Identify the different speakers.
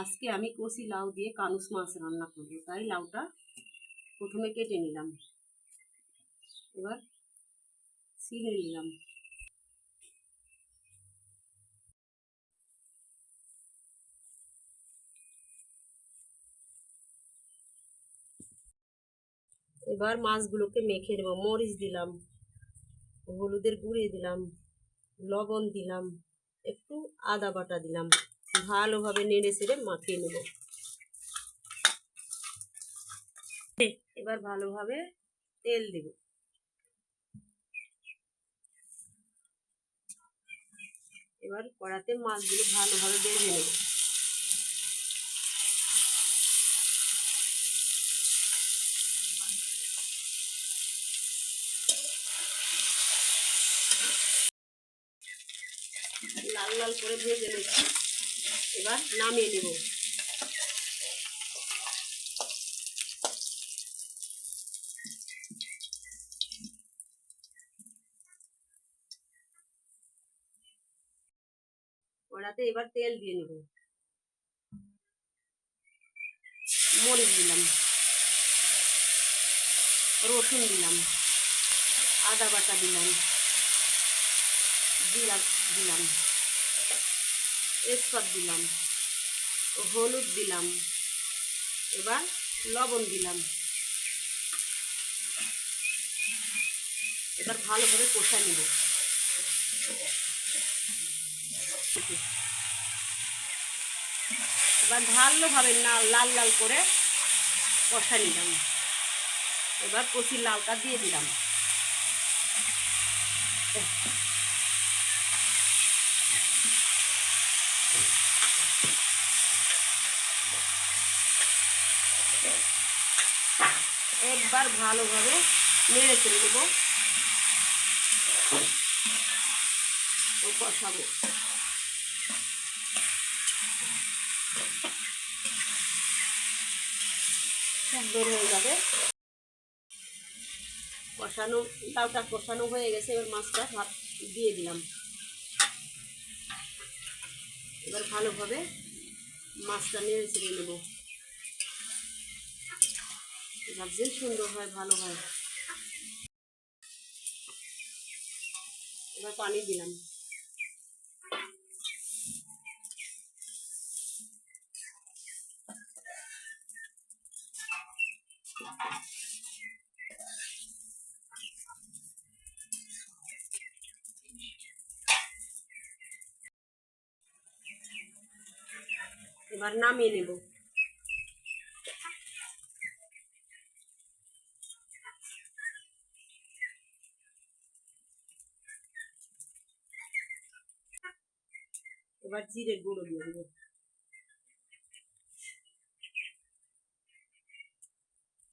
Speaker 1: আজকে আমি কচি লাউ দিয়ে কানুস মাছ রান্না করব, তাই লাউটা প্রথমে কেটে নিলাম, এবার ছিলে নিলাম। এবার মাছগুলোকে মেখে নেব। মরিচ দিলাম, হলুদের গুঁড়ি দিলাম, লবণ দিলাম, একটু আদা বাটা দিলাম, ভালোভাবে নেড়ে চেড়ে মাখিয়ে নেব। এবার ভালোভাবে তেল দেব। এবার কড়াতে মাছগুলো ভালোভাবে ভেজে নেব। লাল লাল করে ভেজে নিচ্ছি, এবার নামিয়ে নেব। কড়াতে এবার তেল দিয়ে নেব। মরিচ দিলাম, রসুন দিলাম, আদা বাটা দিলাম, জিরা দিলাম, তেজপাত দিলাম, হলুদ দিলাম, এবার লবণ দিলাম। এবার ভালোভাবে কষা নেব। এবার ভালোভাবে লাল লাল করে কষা নিলাম। এবার কচি লাউটা দিয়ে দিলাম। একবার ভালোভাবে নেড়ে চেড়ে দেবো ও কষাবো। সুন্দর হয়ে যাবে। কষানো লাউটা কষানো হয়ে গেছে, এবার মাছটা দিয়ে দিলাম। এবার ভালোভাবে মাছটা নেড়ে চেড়ে নেব। এবার যে সুন্দর হয়, ভালো হয়। এবার পানি দিলাম। এবার নামিয়ে নেব। এবার জিরের গুঁড়ো দিয়ে দেবো।